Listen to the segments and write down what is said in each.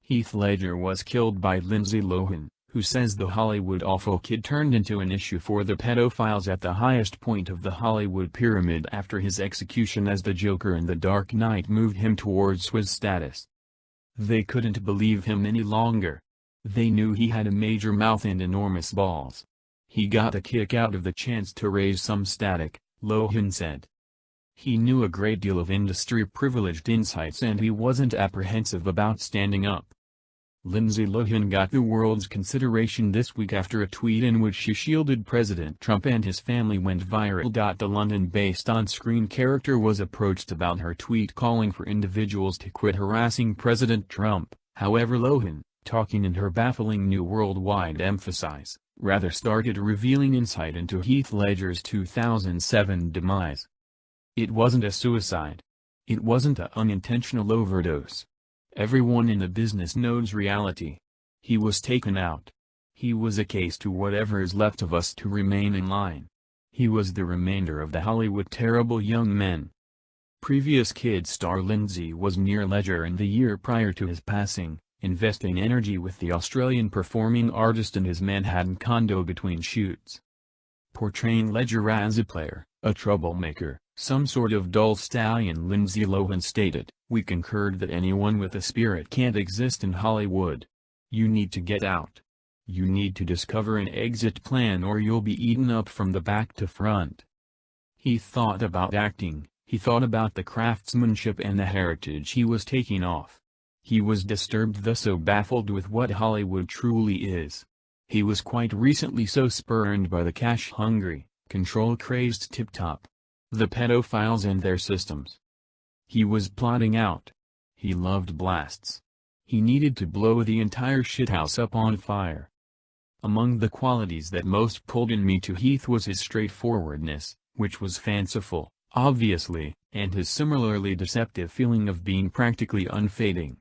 Heath Ledger was killed by Lindsay Lohan, who says the Hollywood awful kid turned into an issue for the pedophiles at the highest point of the Hollywood pyramid after his execution as the Joker in The Dark Knight moved him towards whiz status. They couldn't believe him any longer. They knew he had a major mouth and enormous balls. He got a kick out of the chance to raise some static, Lohan said. He knew a great deal of industry-privileged insights and he wasn't apprehensive about standing up. Lindsay Lohan got the world's consideration this week after a tweet in which she shielded President Trump and his family went viral. The London-based on-screen character was approached about her tweet calling for individuals to quit harassing President Trump. However, Lohan, talking in her baffling new worldwide emphasis, rather started revealing insight into Heath Ledger's 2007 demise. It wasn't a suicide. It wasn't an unintentional overdose. Everyone in the business knows reality. He was taken out. He was a case to whatever is left of us to remain in line. He was the remainder of the Hollywood terrible young men. Previous kid star Lindsay was near Ledger in the year prior to his passing, investing energy with the Australian performing artist in his Manhattan condo between shoots. Portraying Ledger as a player, a troublemaker, some sort of dull stallion, Lindsay Lohan stated, "We concurred that anyone with a spirit can't exist in Hollywood. You need to get out. You need to discover an exit plan or you'll be eaten up from the back to front." He thought about acting, he thought about the craftsmanship and the heritage he was taking off. He was disturbed, thus so baffled with what Hollywood truly is. He was quite recently so spurned by the cash-hungry, control-crazed tip-top. The pedophiles and their systems. He was plotting out. He loved blasts. He needed to blow the entire shithouse up on fire. Among the qualities that most pulled in me to Heath was his straightforwardness, which was fanciful, obviously, and his similarly deceptive feeling of being practically unfading.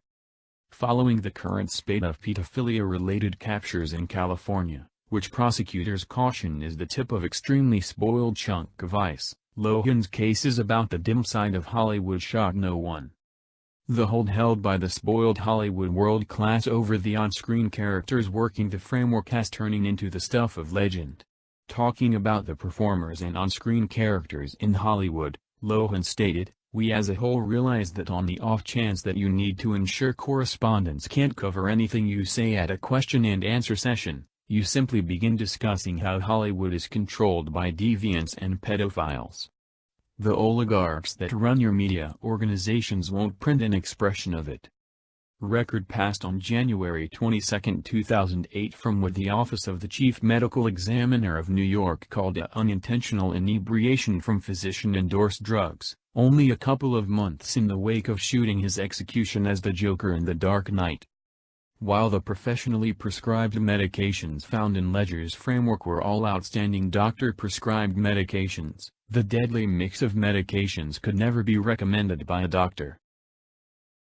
Following the current spate of pedophilia-related captures in California, which prosecutors caution is the tip of extremely spoiled chunk of ice, Lohan's cases about the dim side of Hollywood shock no one. The hold held by the spoiled Hollywood world class over the on-screen characters working the framework has turning into the stuff of legend. Talking about the performers and on-screen characters in Hollywood, Lohan stated, "We as a whole realize that on the off chance that you need to ensure correspondents can't cover anything you say at a question-and-answer session, you simply begin discussing how Hollywood is controlled by deviants and pedophiles. The oligarchs that run your media organizations won't print an expression of it." Record passed on January 22, 2008 from what the Office of the Chief Medical Examiner of New York called a unintentional inebriation from physician-endorsed drugs, only a couple of months in the wake of shooting his execution as the Joker in The Dark Knight. While the professionally prescribed medications found in Ledger's framework were all outstanding doctor-prescribed medications, the deadly mix of medications could never be recommended by a doctor.